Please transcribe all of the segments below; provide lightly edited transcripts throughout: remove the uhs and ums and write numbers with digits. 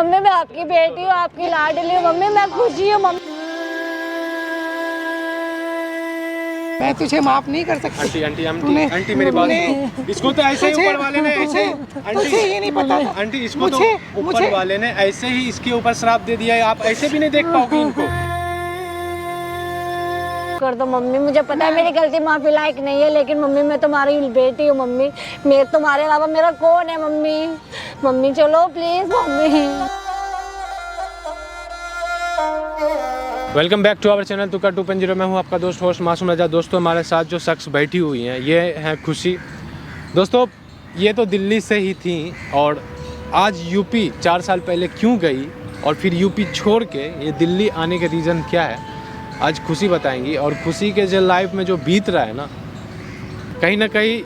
Mummy मैं आपकी बेटी हूँ, आपकी लाडली हूँ मम्मी, मैं खुशी हूँ मम्मी। मैं तुझे माफ नहीं कर सकती। आंटी आंटी आंटी आंटी मेरी बात सुनो। इसको तो ऐसे ही ऊपर वाले ने ऐसे तुझे ये नहीं पता था। आंटी इसको तो ऊपर वाले ने ऐसे ही इसके ऊपर श्राप दे दिया है, आप ऐसे भी नहीं देख पाओगे इनको। कर दो मम्मी, मुझे पता है मेरी गलती माफी लायक नहीं है, लेकिन मम्मी मैं तुम्हारी बेटी हूँ मम्मी, मैं तुम्हारे अलावा मेरा कौन है मम्मी। मम्मी चलो प्लीज मम्मी। Welcome back to our channel तुका 2.0। मैं हूं आपका दोस्त होस्ट मासूम रजा। दोस्तों हमारे साथ जो शख्स बैठी हुई हैं ये हैं खुशी। दोस्तों ये तो दिल्ली से ही थी और आज यूपी 4 साल पहले क्यों गई और फिर यूपी छोड़ के ये दिल्ली आने के रीज़न क्या है आज खुशी बताएंगी। और खुशी के जो लाइफ में जो बीत रहा है ना कहीं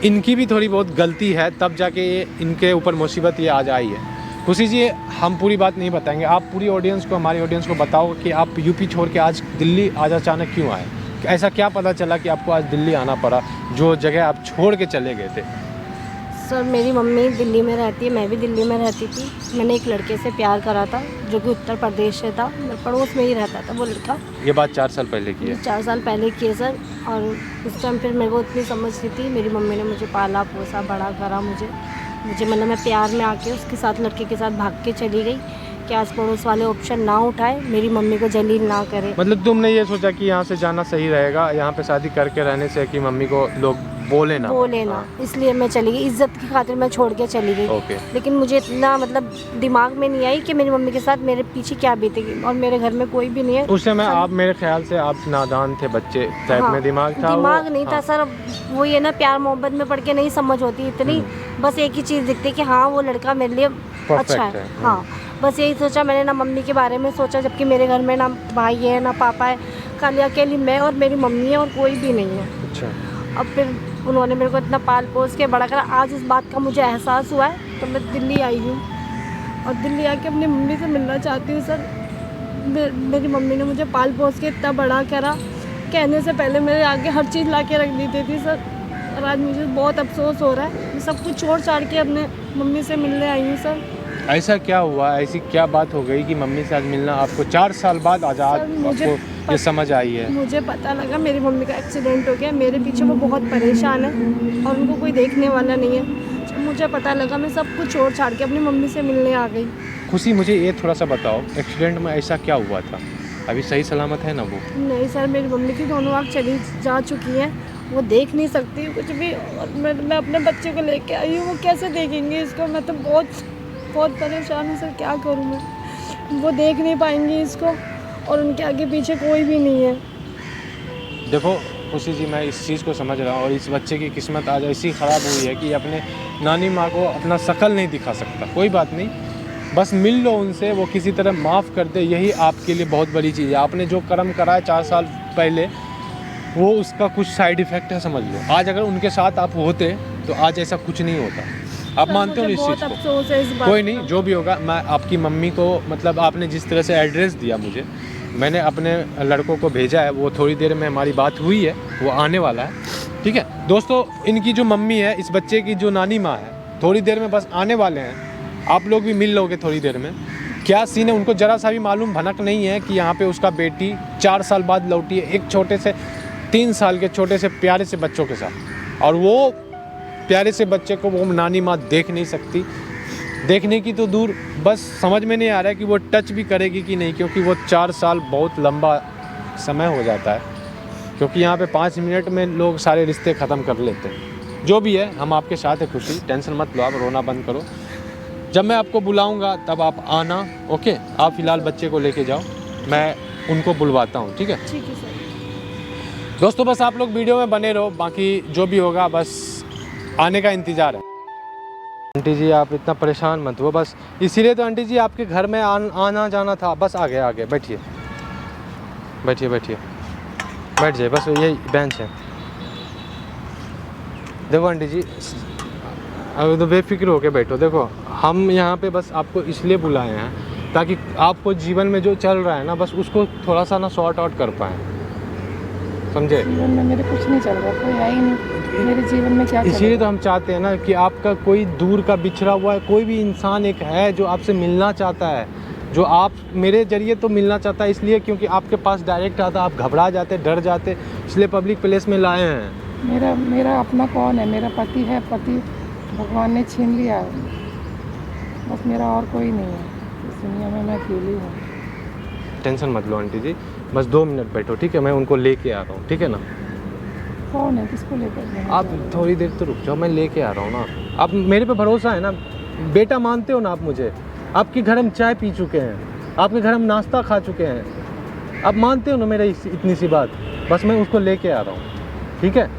इनकी भी थोड़ी बहुत गलती है, तब जाके ये इनके ऊपर मुसीबत ये आज आई है। खुशी जी हम पूरी बात नहीं बताएंगे, आप पूरी ऑडियंस को, हमारी ऑडियंस को बताओ कि आप यूपी छोड़ के आज दिल्ली आज अचानक क्यों आए, ऐसा क्या पता चला कि आपको आज दिल्ली आना पड़ा जो जगह आप छोड़ के चले गए थे। सर मेरी मम्मी दिल्ली में रहती है, मैं भी दिल्ली में रहती थी। मैंने एक लड़के से प्यार करा था जो कि उत्तर प्रदेश से था, मेरे पड़ोस में ही रहता था वो लड़का। ये बात 4 साल पहले की है। 4 साल पहले की है सर। और उस टाइम फिर मेरे को इतनी समझ नहीं थी, मेरी मम्मी ने मुझे पाला पोसा बड़ा करा मुझे मतलब मैं प्यार में आके उसके साथ लड़के के साथ भाग के चली गई कि आस पड़ोस वाले ऑप्शन ना उठाए, मेरी मम्मी को जलील ना करे। मतलब तुमने ये सोचा कि यहाँ से जाना सही रहेगा, यहाँ पे शादी करके रहने से कि मम्मी को लोग बोले ना, इसलिए मैं चली गई, इज्जत की खातिर मैं छोड़ के चली गई। लेकिन मुझे इतना मतलब दिमाग में नहीं आई कि मेरी मम्मी के साथ मेरे पीछे क्या बीतेगी, और मेरे घर में कोई भी नहीं है उस समय। आप मेरे ख्याल से आप नादान थे, बच्चे टाइप में दिमाग था, दिमाग नहीं था सर। वो ये ना प्यार मोहब्बत में पढ़ के नहीं समझ होती इतनी, बस एक ही चीज़ दिखती कि हाँ वो लड़का मेरे लिए अच्छा है। हाँ बस यही सोचा मैंने, ना मम्मी के बारे में सोचा, जबकि मेरे घर में ना भाई है ना पापा है, खाली अकेली मैं और मेरी मम्मी है और कोई भी नहीं है। अच्छा। अब फिर उन्होंने मेरे को इतना पाल पोस के बड़ा करा, आज इस बात का मुझे एहसास हुआ है तो मैं दिल्ली आई हूँ और दिल्ली आके अपनी मम्मी से मिलना चाहती हूँ सर। मेरी मम्मी ने मुझे पाल पोस के इतना बड़ा करा, कहने से पहले मेरे आगे हर चीज़ ला के रख दी थी सर। और आज मुझे बहुत अफसोस हो रहा है, मैं सब कुछ छोड़ छाड़ के अपने मम्मी से मिलने आई हूँ सर। ऐसा क्या हुआ, ऐसी क्या बात हो गई कि मम्मी से आज मिलना आपको 4 साल बाद आज आपको ये समझ आई है? मुझे पता लगा मेरी मम्मी का एक्सीडेंट हो गया, मेरे पीछे वो बहुत परेशान है और उनको कोई देखने वाला नहीं है। जब मुझे पता लगा मैं सब कुछ छोड़ छाड़ के अपनी मम्मी से मिलने आ गई। खुशी मुझे ये थोड़ा सा बताओ, एक्सीडेंट में ऐसा क्या हुआ था? अभी सही सलामत है ना वो? नहीं सर, मेरी मम्मी की दोनों आँख चली जा चुकी हैं, वो देख नहीं सकती कुछ भी। और मैं अपने बच्चे को लेके आई हूँ, वो कैसे देखेंगे इसको? मैं तो बहुत परेशान हूँ सर, क्या करूँ मैं? वो देख नहीं पाएंगी इसको और उनके आगे पीछे कोई भी नहीं है। देखो खुशी जी मैं इस चीज़ को समझ रहा हूँ और इस बच्चे की किस्मत आज ऐसी ख़राब हुई है कि अपने नानी माँ को अपना शक्ल नहीं दिखा सकता। कोई बात नहीं, बस मिल लो उनसे, वो किसी तरह माफ़ कर दे, यही आपके लिए बहुत बड़ी चीज़ है। आपने जो कर्म करा है 4 साल पहले वो उसका कुछ साइड इफ़ेक्ट है, समझ लो। आज अगर उनके साथ आप होते तो आज ऐसा कुछ नहीं होता। आप मानते हो इस चीज़ को? कोई नहीं, जो भी होगा मैं आपकी मम्मी को, मतलब आपने जिस तरह से एड्रेस दिया मुझे, मैंने अपने लड़कों को भेजा है, वो थोड़ी देर में हमारी बात हुई है, वो आने वाला है, ठीक है। दोस्तों इनकी जो मम्मी है, इस बच्चे की जो नानी माँ है, थोड़ी देर में बस आने वाले हैं। आप लोग भी मिल लोगे थोड़ी देर में। क्या सीन है उनको ज़रा सा भी मालूम भनक नहीं है कि यहाँ पे उसका बेटी 4 साल बाद लौटी है, एक छोटे से 3 साल के छोटे से प्यारे से बच्चों के साथ। और वो प्यारे से बच्चे को वो नानी माँ देख नहीं सकती, देखने की तो दूर, बस समझ में नहीं आ रहा है कि वो टच भी करेगी कि नहीं, क्योंकि वो 4 साल बहुत लंबा समय हो जाता है। क्योंकि यहाँ पे 5 मिनट में लोग सारे रिश्ते ख़त्म कर लेते हैं। जो भी है हम आपके साथ है खुशी, टेंशन मत लो, आप रोना बंद करो। जब मैं आपको बुलाऊँगा तब आप आना, ओके? आप फ़िलहाल बच्चे को लेके जाओ, मैं उनको बुलवाता हूँ, ठीक है? ठीक है सर। दोस्तों बस आप लोग वीडियो में बने रहो, बाकी जो भी होगा बस आने का इंतज़ार है। आंटी जी आप इतना परेशान मत हो, बस इसीलिए तो आंटी जी आपके घर में आना जाना था। बस आगे बैठिए बैठ जाइए, बस यही बेंच है। देखो आंटी जी अब तो बेफिक्र होके बैठो। देखो हम यहाँ पे बस आपको इसलिए बुलाए हैं ताकि आपको जीवन में जो चल रहा है ना, बस उसको थोड़ा सा ना सॉर्ट आउट कर पाएँ, समझे? जीवन में मेरे कुछ नहीं चल रहा, कोई है ही नहीं। मेरे जीवन में क्या इसीलिए तो हम चाहते हैं ना कि आपका कोई दूर का बिछड़ा हुआ है कोई भी इंसान एक है जो आपसे मिलना चाहता है, जो आप मेरे जरिए तो मिलना चाहता है, इसलिए क्योंकि आपके पास डायरेक्ट आता आप घबरा जाते, डर जाते, इसलिए पब्लिक प्लेस में लाए हैं। मेरा अपना कौन है? मेरा पति है, पति भगवान ने छीन लिया, बस मेरा और कोई नहीं है इस दुनिया में, मैं अकेली हूँ। टेंशन मत लो आंटी जी, बस 2 मिनट बैठो, ठीक है? मैं उनको लेके आ रहा हूँ, ठीक है ना? कौन है? किसको लेकर? आप थोड़ी देर तो रुक जाओ, मैं लेके आ रहा हूँ ना। आप मेरे पे भरोसा है ना? बेटा मानते हो ना आप मुझे? आपके घर हम चाय पी चुके हैं, आपके घर हम नाश्ता खा चुके हैं, आप मानते हो ना मेरा इतनी सी बात? बस मैं उसको लेके आ रहा हूँ, ठीक है?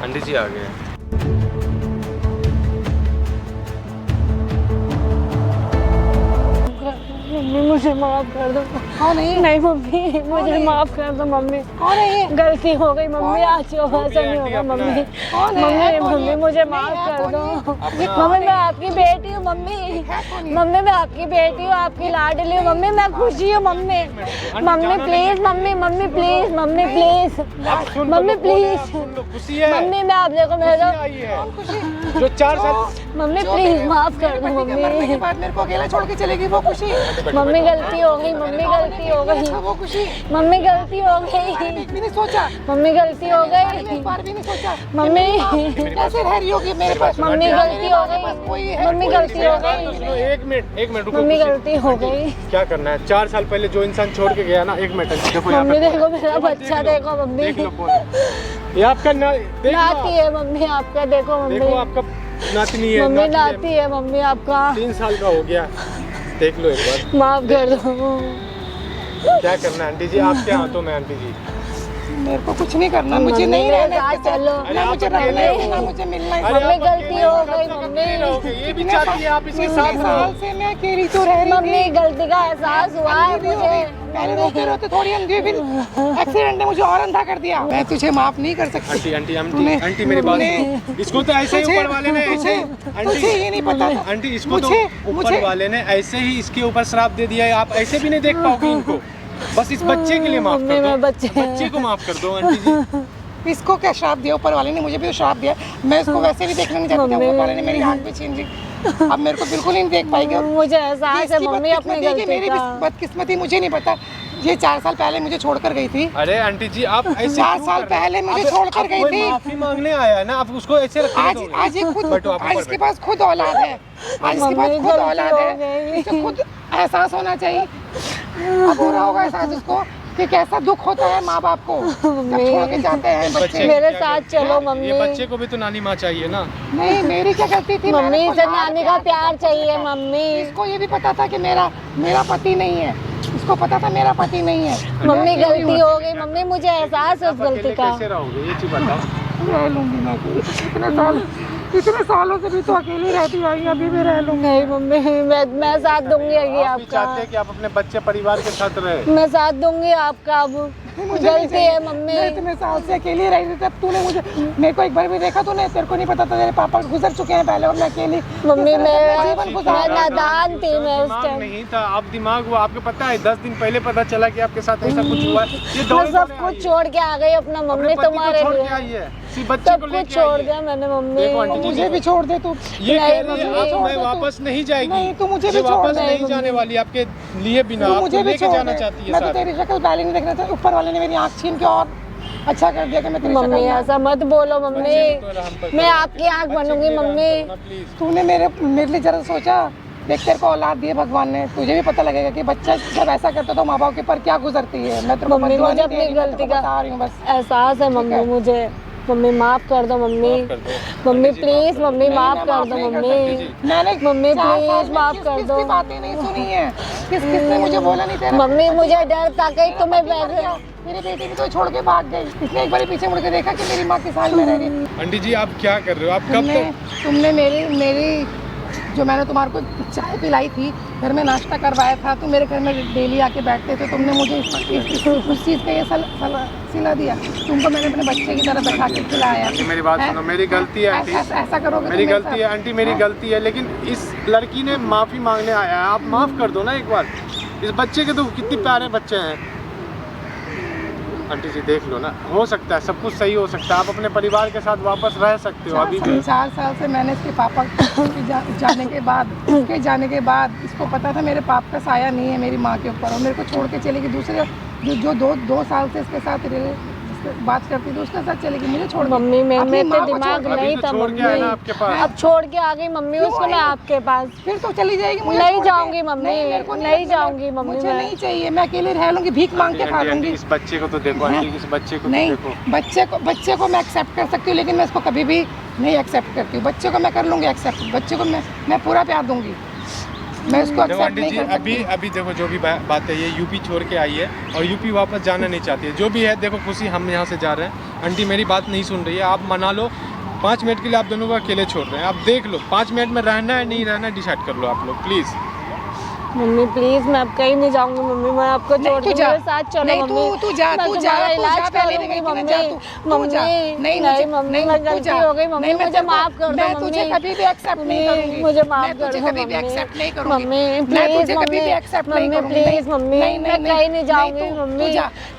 आंटी जी आ गए। मम्मी मुझे माफ कर दो। कौन है? नहीं मम्मी मुझे माफ कर दो मम्मी, कौन है ये? गलती हो गई मम्मी, आज ऐसा नहीं होगा मम्मी। कौन है? मम्मी कौन मम्मी है? मुझे नहीं माफ है, कर कौन दो। है? मम्मी मैं आपकी बेटी हूँ मम्मी, मम्मी मैं आपकी बेटी हूँ, आपकी लाडली हूँ मम्मी, मैं खुशी हूँ mummy. Mummy please mummy, mummy please, mummy please, mummy please, खुशी है मम्मी मैं आप देखो मेरा, जो 4 साल मम्मी प्लीज माफ कर दो मरने के मम्मी। बाद मेरे को अकेला छोड़ के चलेगी वो खुशी? मम्मी गलती हो गई, मम्मी गलती हो गई, वो खुशी मम्मी गलती हो गई, एक भी नहीं सोचा, मम्मी गलती हो एक गई, बार भी नहीं सोचा मम्मी कैसे रह रही होगी मेरे पास? मम्मी गलती हो कोई गई, है, मम्मी कोई गलती हो तो गई, सुनो, एक मिनट रुको। मम्मी खुशी। गलती हो गई। क्या करना है? 4 साल पहले जो इंसान छोड़ के गया ना, 1 मिनट देखो यहाँ मम्मी पे देखो मेरा बच्चा, देखो मम्मी देख लो फोन। ये आपका देख लो नाती है मम्मी आपका, देखो देखो मम्मी, आपका नातनी है, मम्मी नाती है मम्मी आपका, 3 साल का हो गया, देख लो एक बार। माफ कर दो। क्या करना है आंटी जी? आपके हाथों में आंटी जी। मेरे को कुछ नहीं करना, मुझे मम्मी नहीं मेरे रहना साथ इसके साथ। चलो। अरे ना आप मुझे अकेले रहना है, हो। ना मुझे मिलना है। अरे मम्मी आप गलती अकेले हो हो, गई, कब तक मम्मी। अकेले रहोगे? ये भी चाहती है आप इसके साथ इतने रहो। साल से मैं अकेली तो रह रही मम्मी थी। गलती का एहसास हुआ है अंधी भी हो मुझे। गई। पहले रोते रोते थोड़ी अंधी हुई, फिर एक्सीडेंट ने मुझे और अंधा कर दिया। मैं तुझे माफ नहीं कर सकती। आंटी मेरी बात सुनो। इसको तो ऐसे ही ऊपर वाले ने तुझे ये नहीं पता था। आंटी इसको तो ऊपर मुझे वाले ने ऐसे ही इसके ऊपर श्राप दे दिया है, आप ऐसे भी नहीं देख पाओगे इनको। बस इस बच्चे के लिए माफ मम्मी, कर दो, मैं बच्चे को माफ कर दो आंटी जी। इसको क्या श्राप दिया ऊपर वाले ने? मुझे भी तो श्राप दिया। मैं इसको वैसे भी देखना नहीं चाहती थी, ऊपर वाले ने मेरी आंख भी छीन ली। अब मेरे को बिल्कुल नहीं देख पाएगी। मुझे एहसास है इसकी मम्मी अपनी बदकिस्मती है कि गलती मेरी का। बदकिस्मती मुझे नहीं पता। ये 4 साल पहले मुझे छोड़कर गई थी। अरे आंटी जी आप ऐसे 4 क्यों साल कर रहे हो? पहले मुझे अब- छोड़कर अब गई कोई थी। माफी मांगने आया है ना, आप उसको ऐसे रखने आज दोगे? आज ये खुद बैठो, आप आज ऊपर इसके पास खुद औलाद है। आज इसके पास मम्मी खुद गलती औलाद हो है। गई। इसे खुद एहसास होना चाहिए। अब हो रहा होगा एहसास उसको कि कैसा दुख होता है माँ बाप को जब छोड़ के जाते हैं बच्चे। मेरे साथ चलो मम्मी। ये बच्चे को भी तो नानी माँ चाहिए ना। नहीं, मेरी क्या गलती थी? मम्मी मैंने इसे उसको नानी लाड का प्यार चाहिए मम्मी। इसको ये भी पता था कि मेरा पति नहीं है। इसको पता था मेरा पति नहीं है। मम्मी गलती हो गई मम्मी, मुझे एहसास है उस आप गलती अकेले का। कैसे रहोगे ये चीज बताओ। रह लूंगी मैं इतने सालों से भी तो अकेली रहती आई, अभी भी रह लूंगी। नहीं मम्मी मैं साथ दूंगी आप भी आपका, चाहते हैं कि आप अपने बच्चे परिवार के साथ रहे। मैं साथ दूंगी आपका। अब गलती है मम्मी। मैं इतने साल से अकेली रही थी, तब तूने मेरे को एक बार भी देखा तूने? तेरे को नहीं पता था तेरे पापा गुजर चुके हैं पहले और मैं अकेली मम्मी जीवन मैं गुजार नादान थी, मैं उस दिमाग टाइम नहीं था, अब दिमाग हुआ। आपको पता है 10 दिन पहले पता चला कि आपके साथ ऐसा कुछ हुआ है। ये मैं दौड़े सब दौड़े आई कुछ है। छोड़ के आ गई अपना अपने मम्मी पति को तुम्हारे छोड़ के लिए। आई है, सिर्फ बच्चे सब को कुछ लेके छोड़ आई है। दिया मैंने मम्मी। देखो आंटी जी, मुझे भी छोड़ दे तू। ये नहीं, कह रही है मम्मी, अब छोड़ मैं दे तू। वापस नहीं जाएगी। नहीं, तू मुझे ये भी छोड़ वापस दे। नहीं जाने वाली आपके लिए बिना तू आपको मुझे भी लेके छोड़ जाना दे। चाहती है मैं तो साथ। तेरी शक्ल पहले नहीं देखना था, ऊपर वाले ने मेरी आँख छीन के और अच्छा कर दिया कि मैं तेरी मम्मी शक्ल ऐसा मत बोलो मम्मी, बच्चे को तो रहम पर मैं करो। आपकी आँख बच्चे बनूंगी के लिए रहम मम्मी। करो ना, प्लीज। तूने मेरे लिए जरा सोचा। देख तेरे को औलाद दिए भगवान ने, तुझे भी पता लगेगा कि बच्चा जब ऐसा करता तो माँ बाप के पर क्या गुजरती है। मैं तेरे को मम्मी बददुआ मुझे नहीं दे अपनी रही, मैं तेरे गलती को का बता रही हूँ बस। एहसास है मम्मी मुझे। मम्मी माफ कर दो मम्मी, माफ कर दो। मम्मी प्लीज मम्मी नहीं, माफ मैं कर माफ दो नहीं कर मम्मी। सकती। मैंने मम्मी 4 साल प्लीज में माफ किस कर किस दो। की बातें नहीं सुनी है, किसने मुझे बोला नहीं तेरा मम्मी मुझे डर था कि तुम्हें वैसे मेरी बेटी भी तो छोड़ के भाग गई। इसने एक बार पीछे मुड़ के देखा कि मेरी माँ किस हाल में रह रही है। आंटी जी आप क्या कर रहे हो? आप कब तक तुमने मेरी जो मैंने तुम्हारे को चाय पिलाई थी, घर में नाश्ता करवाया था, तुम मेरे घर में डेली आके बैठते थे, तुमने मुझे उस चीज़ का ये सिला दिया। तुमको मैंने अपने बच्चे की तरह बैठा के खिलाया। आंटी मेरी बात सुनो, मेरी गलती है आंटी, ऐसा करोगे मेरी गलती है आंटी, मेरी गलती है, लेकिन इस लड़की ने माफ़ी मांगने आया है, आप माफ़ कर दो ना एक बार। इस बच्चे के तो कितने प्यारे बच्चे हैं आंटी जी, देख लो ना, हो सकता है सब कुछ सही हो सकता है, आप अपने परिवार के साथ वापस रह सकते हो अभी भी। 4 साल से मैंने इसके पापा के जाने के बाद इसको पता था मेरे पाप का साया नहीं है मेरी माँ के ऊपर, और मेरे को छोड़ के चलेगी दूसरे जो 2 साल से इसके साथ बात करती थी उसके साथ चलेगी, मुझे छोड़। मम्मी में तो दिमाग नहीं था मम्मी, आपके पास अब छोड़ के आ गई मम्मी उसको मैं आपके पास। फिर तो चली जाएगी, मुझे नहीं जाऊंगी मम्मी, नहीं जाऊंगी मम्मी, मुझे नहीं चाहिए, मैं अकेले रह लूंगी, भीख मांग के खा लूंगी। इस बच्चे को तो देखो आंटी, इस बच्चे को नहीं, देखो। बच्चे को मैं एक्सेप्ट कर सकती हूँ, लेकिन मैं इसको कभी भी नहीं एक्सेप्ट करती हूँ। बच्चे को मैं कर लूँगी एक्सेप्ट, बच्चे को मैं पूरा प्यार दूंगी, मैं उसको एक्सेप्ट नहीं कर सकती। अभी देखो जो भी बात है, ये यूपी छोड़ के आई है और यूपी वापस जाना नहीं चाहती है, जो भी है। देखो खुशी, हम यहाँ से जा रहे हैं, आंटी मेरी बात नहीं सुन रही है, आप मना लो। 5 मिनट के लिए आप दोनों को अकेले छोड़ रहे हैं, आप देख लो 5 मिनट में रहना है नहीं रहना डिसाइड कर लो आप लोग प्लीज़। मम्मी प्लीज, मैं अब कहीं नहीं जाऊंगी मम्मी, मैं आपको छोड़ के मेरे साथ चलो मम्मी। तू जा इलाज करूंगी मम्मी। नहीं मम्मी, मैं गलती हो गई मम्मी, मुझे माफ कर दो मम्मी, तुझे कभी भी एक्सेप्ट नहीं करूंगी, मुझे माफ कर दो कभी भी एक्सेप्ट नहीं करूंगी mummy, please mummy, please mummy, मैं कहीं नहीं जाऊंगी मम्मी,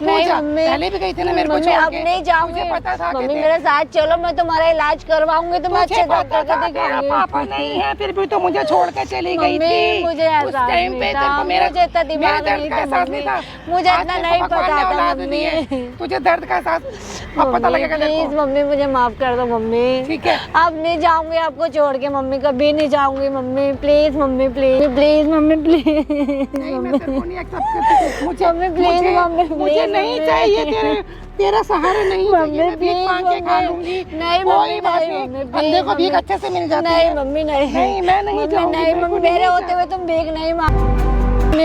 नहीं मम्मी, पहले भी गई थी ना मेरे को मम्मी, छोड़ अब के, नहीं जाऊंगी पता था मम्मी, मेरे साथ चलो, मैं तुम्हारा इलाज करवाऊंगी, तो मैं अच्छे डॉक्टर को दिखाऊंगी। पापा नहीं है, फिर भी तो मुझे छोड़ के चली गई थी। मुझे एहसास नहीं था, मुझे इतना दिमाग नहीं था मम्मी, मुझे इतना नहीं पता था मम्मी। तुझे दर्द का एहसास अब पता लगेगा। प्लीज मम्मी, मुझे माफ कर दो मम्मी, ठीक है? अब नहीं जाऊंगी आपको छोड़ के मम्मी, कभी नहीं जाऊंगी mummy, please mummy, please mummy, please नहीं, मैं तेरे को नहीं एक्सेप्ट करती, मम्मी, प्लीज मम्मी, मुझे नहीं चाहिए तेरा सहारा नहीं चाहिए, मैं भीख मांग के खा लूंगी। नहीं कोई बात नहीं, बंदे को भीख अच्छे से मिल जाती है। नहीं मम्मी, नहीं मैं नहीं जाऊंगी, नहीं मम्मी, मेरे होते हुए तुम भीख नहीं मांग।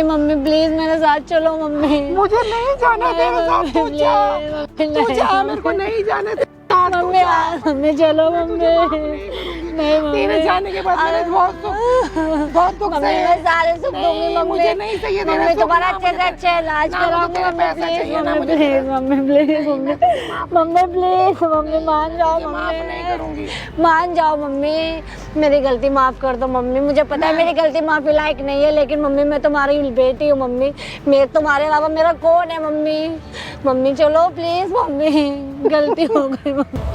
मम्मी प्लीज मेरे साथ चलो मम्मी, मुझे नहीं जाना तेरे साथ, तू जा, मेरे को नहीं जाना मम्मी, मम्मी चलो मम्मी, नहीं मम्मी, तेरे जाने के बाद मैंने बहुत दुख मम्मी, मैं सारे सुख दूंगी मम्मी, मुझे नहीं चाहिए मम्मी, तुम्हारा अच्छे से अच्छा इलाज कराऊंगी mummy, please mummy, please mummy, please mummy, please mummy, मान जाओ मम्मी, मान जाओ मम्मी, मेरी गलती माफ़ कर दो मम्मी, मुझे पता है मेरी गलती माफ़ी लायक नहीं है, लेकिन मम्मी मैं तुम्हारी बेटी हूँ मम्मी, मैं तुम्हारे अलावा मेरा कौन है मम्मी, मम्मी चलो प्लीज़ मम्मी, गलती हो गई मम्मी,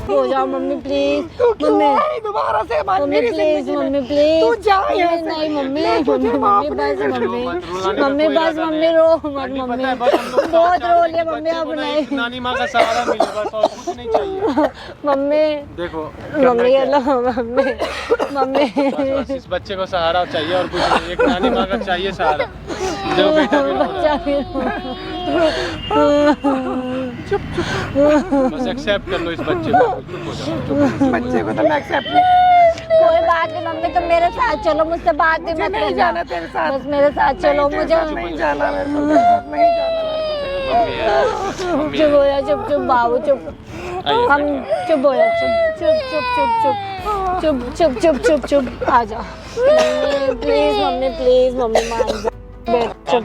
हो जाओ मम्मी प्लीज मम्मी, दोबारा से मम्मी प्लीज मम्मी, प्लीज तू जा यहाँ से। नहीं मम्मी, तुझे माफ बस नहीं मम्मी, करूंगा। मम्मी बस मम्मी, रो मत मम्मी, बहुत रो लिया मम्मी, अब नहीं नानी माँ का सहारा मिले बस, और कुछ नहीं चाहिए। मम्मी, देखो मम्मी हेलो मम्मी, मम्मी, बस इस बच्चे को सहारा चाहिए और कुछ नहीं, एक नानी माँ का चाहिए सहारा। देखो बेटा भी रो रहा है, बस एक्सेप्ट कर लो इस बच्चे को, चुप हो जाओ। बच्चे को तो मैं एक्सेप्ट नहीं, कोई बात नहीं मम्मी, तुम मेरे साथ चलो, मुझसे बात ही मत नहीं जाना तेरे साथ, बस मेरे साथ चलो, मुझे नहीं जाना मेरे को, नहीं जाना। चुप हो जा, चुप चुप बाबू चुप, हम चुप हो जा, चुप चुप चुप चुप चुप चुप चुप चुप चुप आ जाओ मम्मी, प्लीज मम्मी मान जा, बैठ चुप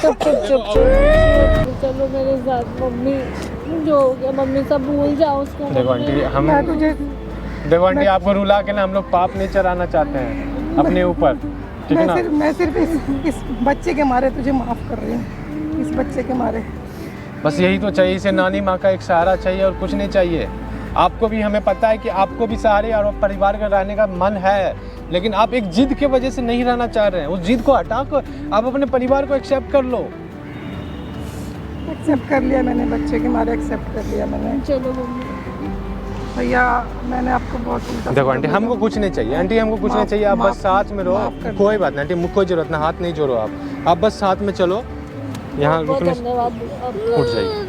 चुप चुप चुप चुप, चलो मेरे साथ मम्मी, जो हो गया मम्मी सब भूल जाओ उसको। देखो आंटी, हम देखो आंटी, आपको रुला के ना हम लोग पाप नहीं चढ़ाना चाहते हैं अपने ऊपर, ठीक है ना? मैं सिर्फ इस बच्चे के मारे तुझे माफ कर रही हूँ, इस बच्चे के मारे। बस यही तो चाहिए, इसे नानी माँ का एक सहारा चाहिए और कुछ नहीं चाहिए। आपको भी, हमें पता है कि आपको भी सहारे और परिवार का रहने का मन है, लेकिन आप एक जिद के वजह से नहीं रहना चाह रहे हैं। उस जिद को हटा कर आप अपने परिवार को एक्सेप्ट कर लो। एक्सेप्ट कर लिया मैंने, बच्चे के मारे एक्सेप्ट कर लिया मैंने। चलो मम्मी, भैया मैंने आपको बहुत देखो आंटी, हमको कुछ नहीं चाहिए आंटी, हमको कुछ नहीं चाहिए, आप बस साथ में रहो, कोई बात नहीं आंटी, कोई जरूरत ना, हाथ नहीं जोड़ो आप बस साथ में चलो, यहाँ रुकने धन्यवाद, उठ जाइए।